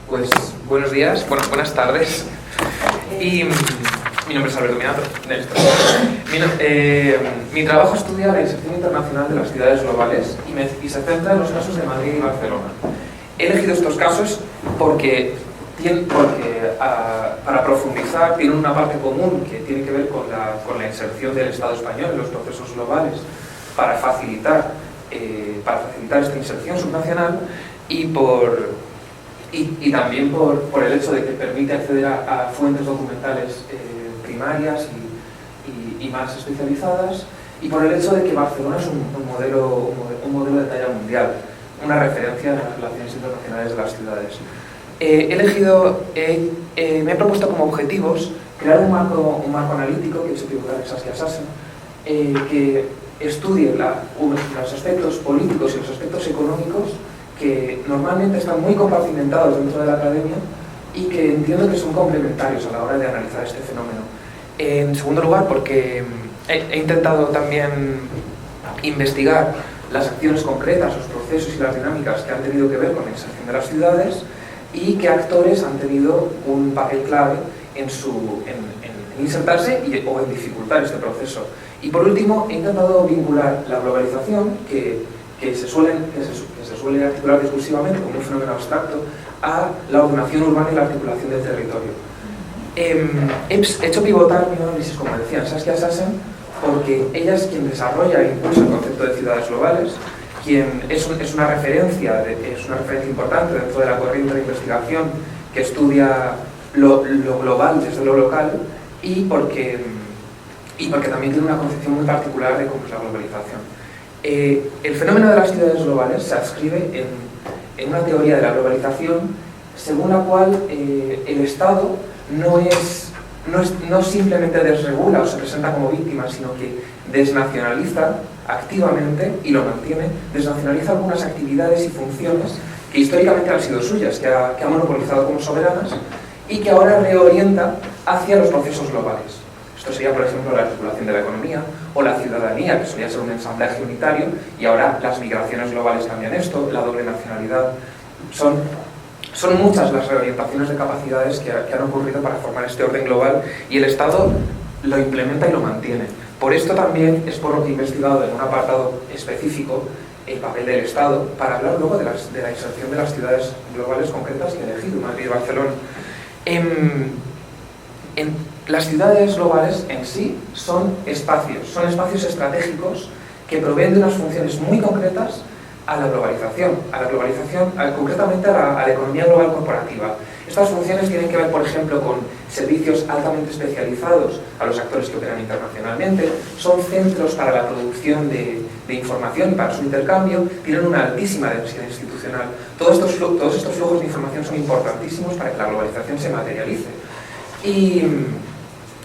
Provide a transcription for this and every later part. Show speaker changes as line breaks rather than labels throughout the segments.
Pues buenos días, buenas tardes. Y mi nombre es Alberto Minato. Mi trabajo estudia la inserción internacional de las ciudades globales y se centra en los casos de Madrid y Barcelona. He elegido estos casos porque para profundizar tienen una parte común que tiene que ver con la inserción del Estado español en los procesos globales para facilitar esta inserción subnacional y también por el hecho de que permite acceder a fuentes documentales primarias y más especializadas, y por el hecho de que Barcelona es un modelo de talla mundial, una referencia en las relaciones internacionales de las ciudades. Me he propuesto como objetivos crear un marco analítico que he hecho pivotar en Saskia Sassen, que estudie los aspectos políticos y los aspectos económicos que normalmente están muy compartimentados dentro de la academia y que entiendo que son complementarios a la hora de analizar este fenómeno. En segundo lugar, porque he intentado también investigar las acciones concretas, los procesos y las dinámicas que han tenido que ver con la inserción de las ciudades y qué actores han tenido un papel clave en insertarse o en dificultar este proceso. Y por último, he intentado vincular la globalización, que se suele articular discursivamente como un fenómeno abstracto, a la ordenación urbana y la articulación del territorio. He hecho pivotar mi análisis, como decía, en Saskia Sassen, porque ella es quien desarrolla e impulsa el concepto de ciudades globales, quien es una referencia importante dentro de la corriente de investigación que estudia lo global desde lo local, y porque también tiene una concepción muy particular de cómo es la globalización. El fenómeno de las ciudades globales se adscribe en una teoría de la globalización según la cual el Estado no simplemente desregula o se presenta como víctima, sino que desnacionaliza activamente, y lo mantiene, desnacionaliza algunas actividades y funciones que históricamente han sido suyas, que ha monopolizado como soberanas, y que ahora reorienta hacia los procesos globales. Esto sería, por ejemplo, la articulación de la economía o la ciudadanía, que solía ser un ensamblaje unitario, y ahora las migraciones globales cambian esto, la doble nacionalidad. Son muchas las reorientaciones de capacidades que han ocurrido para formar este orden global, y el Estado lo implementa y lo mantiene. Por esto también es por lo que he investigado en un apartado específico el papel del Estado, para hablar luego de la inserción de las ciudades globales concretas que he elegido, Madrid y Barcelona. Las ciudades globales en sí son espacios estratégicos que proveen de unas funciones muy concretas a la globalización, concretamente a la economía global corporativa. Estas funciones tienen que ver, por ejemplo, con servicios altamente especializados a los actores que operan internacionalmente, son centros para la producción de información y para su intercambio, tienen una altísima densidad institucional. Todos estos flujos de información son importantísimos para que la globalización se materialice.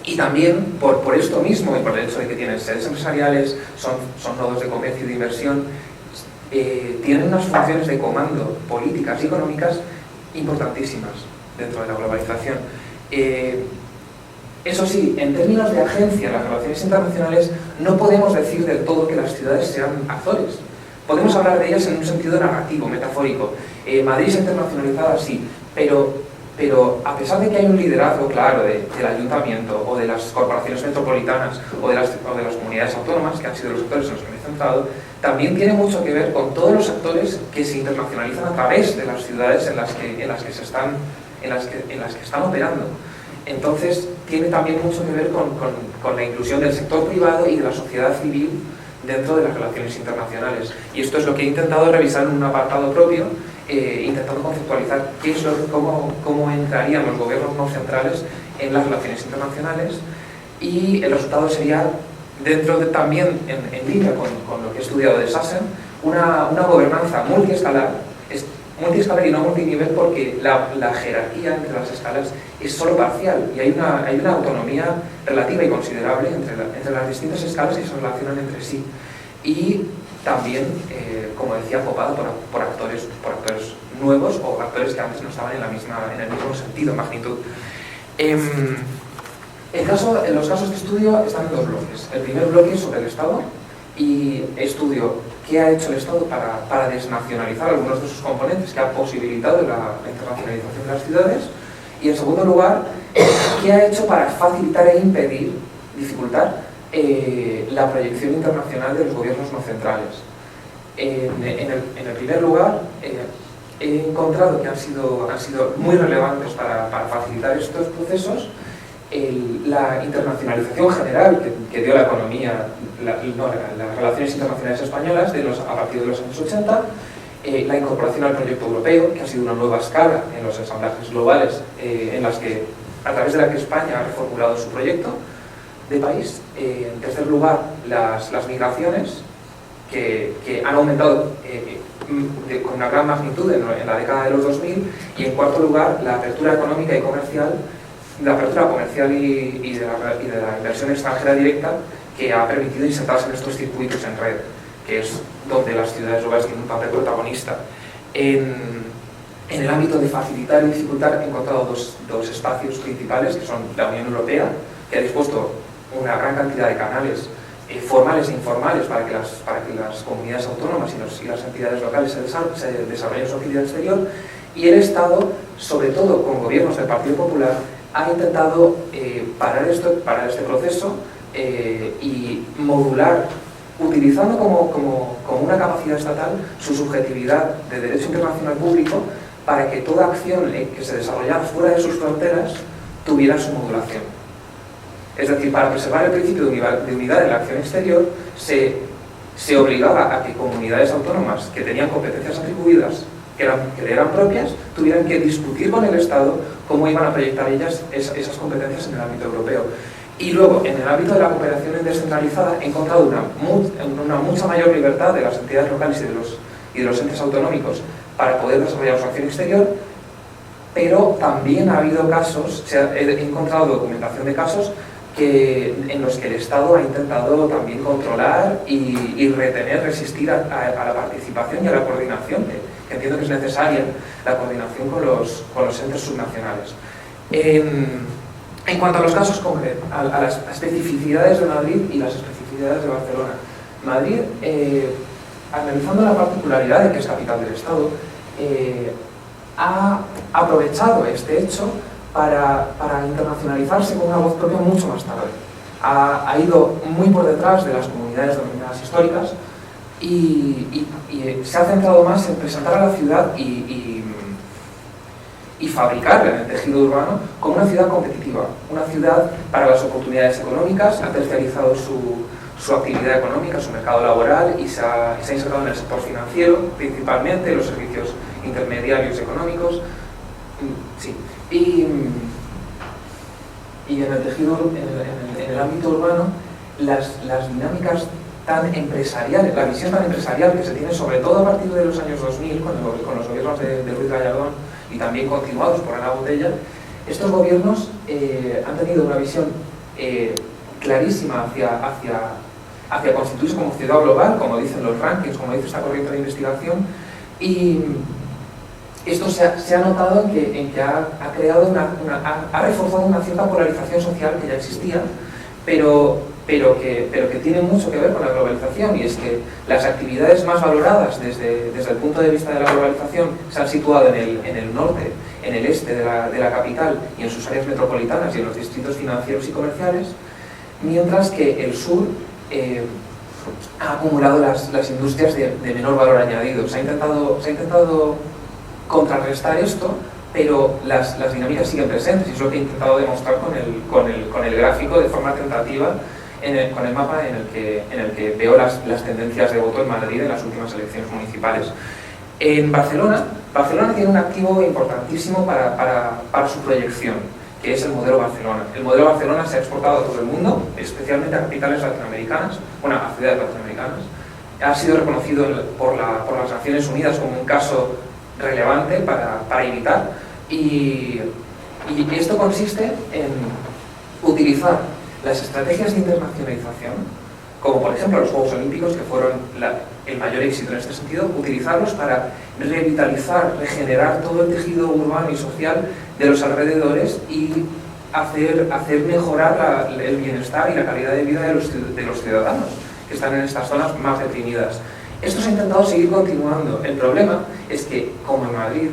Y también por esto mismo, y por el hecho de que tienen sedes empresariales, son nodos de comercio y de inversión, tienen unas funciones de comando políticas y económicas importantísimas dentro de la globalización. Eso sí, en términos de agencia en las relaciones internacionales, no podemos decir del todo que las ciudades sean actores. Podemos hablar de ellas en un sentido narrativo, metafórico. Madrid es internacionalizada, sí, pero a pesar de que hay un liderazgo claro del ayuntamiento o de las corporaciones metropolitanas o de las comunidades autónomas, que han sido los actores en los que me he centrado, también tiene mucho que ver con todos los actores que se internacionalizan a través de las ciudades en las que están operando. Entonces tiene también mucho que ver con la inclusión del sector privado y de la sociedad civil dentro de las relaciones internacionales. Y esto es lo que he intentado revisar en un apartado propio, intentando conceptualizar cómo entrarían los gobiernos no centrales en las relaciones internacionales, y el resultado sería, también en línea con lo que he estudiado de Sassen, una gobernanza multiescalar y no multinivel, porque la jerarquía entre las escalas es solo parcial, y hay una autonomía relativa y considerable entre las distintas escalas que se relacionan entre sí. Y también, como decía, copada por actores nuevos o actores que antes no estaban en el mismo sentido, magnitud. Los casos de estudio están en dos bloques. El primer bloque es sobre el Estado, y estudio qué ha hecho el Estado para desnacionalizar algunos de sus componentes, que ha posibilitado la internacionalización de las ciudades, y en segundo lugar, qué ha hecho para facilitar e impedir, dificultar, la proyección internacional de los gobiernos no centrales. En el primer lugar, he encontrado que han sido muy relevantes para facilitar estos procesos la internacionalización general que dio la economía, las relaciones internacionales españolas a partir de los años 80, la incorporación al proyecto europeo, que ha sido una nueva escala en los ensamblajes globales a través de la que España ha reformulado su proyecto de país. En tercer lugar, las migraciones, que han aumentado con una gran magnitud en la década de los 2000, y en cuarto lugar, la apertura económica y comercial, la apertura comercial y de la inversión extranjera directa, que ha permitido insertarse en estos circuitos en red, que es donde las ciudades globales tienen un papel protagonista. En el ámbito de facilitar y dificultar, he encontrado dos espacios principales, que son la Unión Europea, que ha dispuesto una gran cantidad de canales formales e informales para que las comunidades autónomas y las entidades locales se desarrollen su actividad exterior, y el Estado, sobre todo con gobiernos del Partido Popular, ha intentado parar este proceso y modular, utilizando como una capacidad estatal su subjetividad de derecho internacional público, para que toda acción que se desarrollara fuera de sus fronteras tuviera su modulación. Es decir, para preservar el principio de unidad en la acción exterior, se obligaba a que comunidades autónomas que tenían competencias atribuidas, que le eran propias, tuvieran que discutir con el Estado cómo iban a proyectar ellas esas competencias en el ámbito europeo. Y luego, en el ámbito de la cooperación descentralizada, he encontrado una mucha mayor libertad de las entidades locales y de los entes autonómicos para poder desarrollar su acción exterior, pero también ha habido casos, he encontrado documentación de casos en los que el Estado ha intentado también controlar y retener, resistir a la participación y a la coordinación, que entiendo que es necesaria, la coordinación con los entes subnacionales. En cuanto a los casos concretos, a las especificidades de Madrid y las especificidades de Barcelona. Madrid, analizando la particularidad de que es capital del Estado, ha aprovechado este hecho para internacionalizarse con una voz propia mucho más tarde. Ha ido muy por detrás de las comunidades denominadas históricas y se ha centrado más en presentar a la ciudad y fabricarla en el tejido urbano como una ciudad competitiva, una ciudad para las oportunidades económicas. Ha terciarizado su actividad económica, su mercado laboral, y se ha insertado en el sector financiero, principalmente los servicios intermediarios económicos. Sí. Y en el tejido, en el ámbito urbano, las dinámicas tan empresariales, la visión tan empresarial que se tiene sobre todo a partir de los años 2000 con los gobiernos de Ruiz Gallardón, y también continuados por Ana Botella, estos gobiernos han tenido una visión clarísima hacia constituirse como ciudad global, como dicen los rankings, como dice esta corriente de investigación, y esto se ha notado en que ha creado ha reforzado una cierta polarización social que ya existía, pero que tiene mucho que ver con la globalización, y es que las actividades más valoradas desde el punto de vista de la globalización se han situado en el norte, en el este de la capital y en sus áreas metropolitanas y en los distritos financieros y comerciales, mientras que el sur ha acumulado las industrias de menor valor añadido. Se ha intentado contrarrestar esto, pero las dinámicas siguen presentes, y es lo que he intentado demostrar con el gráfico de forma tentativa, con el mapa en el que veo las tendencias de voto en Madrid en las últimas elecciones municipales. En Barcelona tiene un activo importantísimo para su proyección, que es el modelo Barcelona. El modelo Barcelona se ha exportado a todo el mundo, especialmente a capitales latinoamericanas, a ciudades latinoamericanas. Ha sido reconocido por las Naciones Unidas como un caso relevante para imitar, y esto consiste en utilizar las estrategias de internacionalización, como por ejemplo los Juegos Olímpicos, que fueron el mayor éxito en este sentido, utilizarlos para revitalizar, regenerar todo el tejido urbano y social de los alrededores y hacer mejorar el bienestar y la calidad de vida de los ciudadanos que están en estas zonas más deprimidas. Esto se ha intentado seguir continuando. El problema es que, como en Madrid,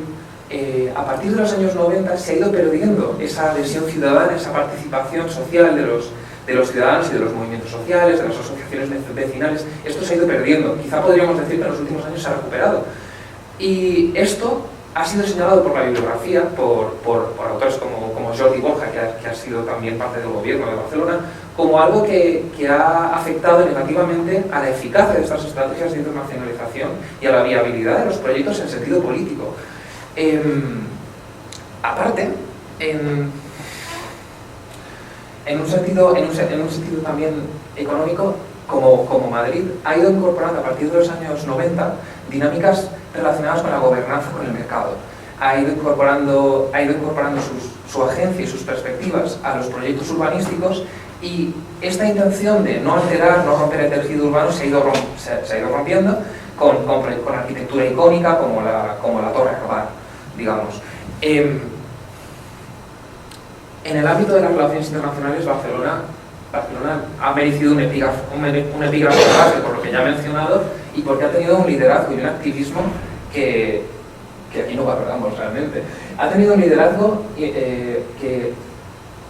a partir de los años 90 se ha ido perdiendo esa adhesión ciudadana, esa participación social de los ciudadanos y de los movimientos sociales, de las asociaciones vecinales. Esto se ha ido perdiendo. Quizá podríamos decir que en los últimos años se ha recuperado. Y esto ha sido señalado por la bibliografía, por autores como Jordi Borja, que ha sido también parte del gobierno de Barcelona, como algo que ha afectado negativamente a la eficacia de estas estrategias de internacionalización y a la viabilidad de los proyectos en sentido político. Aparte, en un sentido también económico, como Madrid ha ido incorporando a partir de los años 90 dinámicas relacionadas con la gobernanza, con el mercado. Ha ido incorporando su agencia y sus perspectivas a los proyectos urbanísticos, y esta intención de no alterar, no romper el tejido urbano se ha ido rompiendo con arquitectura icónica como la Torre Rabat, digamos. En el ámbito de las relaciones internacionales, Barcelona ha merecido un epígrafe por lo que ya he mencionado, y porque ha tenido un liderazgo y un activismo que aquí no valoramos realmente. Ha tenido un liderazgo que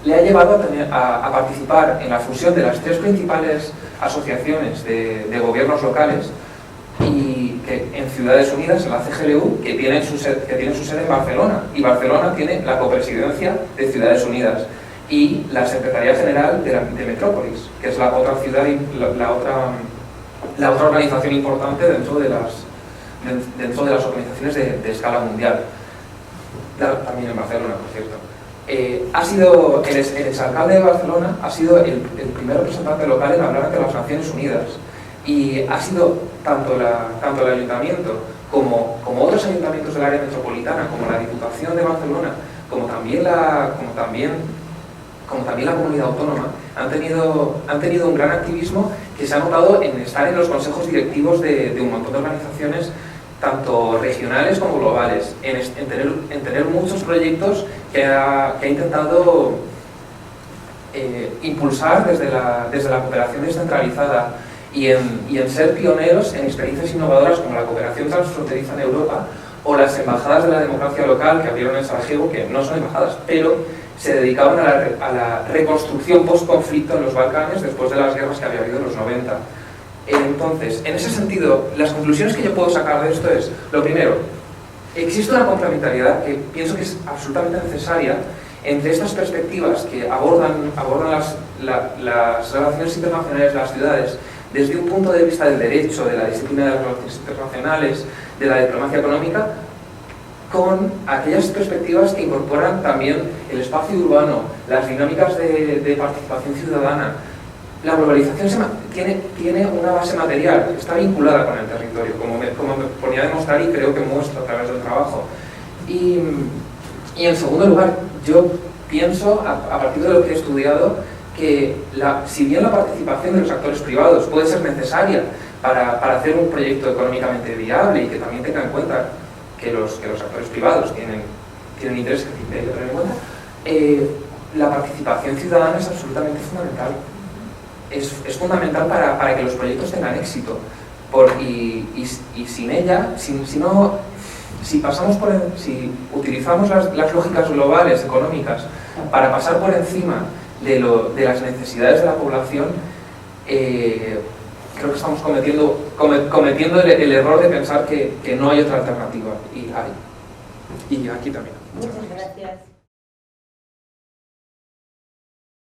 le ha llevado a participar en la fusión de las 3 principales asociaciones de gobiernos locales, y que en Ciudades Unidas, en la CGLU, que tiene su sede en Barcelona, y Barcelona tiene la copresidencia de Ciudades Unidas y la Secretaría General de Metrópolis, que es la otra ciudad y la otra organización importante dentro de las organizaciones de escala mundial, también en Barcelona, por cierto. El exalcalde de Barcelona ha sido el primer representante local en hablar ante las Naciones Unidas, y ha sido tanto el ayuntamiento como otros ayuntamientos del área metropolitana, como la Diputación de Barcelona, como también la comunidad autónoma, han tenido un gran activismo que se ha notado en estar en los consejos directivos de un montón de organizaciones, tanto regionales como globales, en tener muchos proyectos que ha intentado impulsar desde la cooperación descentralizada, y en ser pioneros en experiencias innovadoras como la cooperación transfronteriza en Europa o las embajadas de la democracia local que abrieron en Sarajevo, que no son embajadas, pero se dedicaban a la reconstrucción post-conflicto en los Balcanes después de las guerras que había habido en los 90. Entonces, en ese sentido, las conclusiones que yo puedo sacar de esto es, lo primero, existe una complementariedad que pienso que es absolutamente necesaria entre estas perspectivas que abordan las relaciones internacionales de las ciudades desde un punto de vista del derecho, de la disciplina de las relaciones internacionales, de la diplomacia económica, con aquellas perspectivas que incorporan también el espacio urbano, las dinámicas de participación ciudadana. La globalización tiene una base material, está vinculada con el territorio, como me ponía a demostrar y creo que muestro a través del trabajo. Y en segundo lugar, yo pienso, a partir de lo que he estudiado, que si bien la participación de los actores privados puede ser necesaria para hacer un proyecto económicamente viable, y que también tenga en cuenta que los actores privados tienen interés que hay que tener en cuenta, la participación ciudadana es absolutamente fundamental. Es fundamental para que los proyectos tengan éxito. Y sin ella, si utilizamos las lógicas globales económicas para pasar por encima de las necesidades de la población, creo que estamos cometiendo el error de pensar que no hay otra alternativa, y aquí también.
Muchas gracias.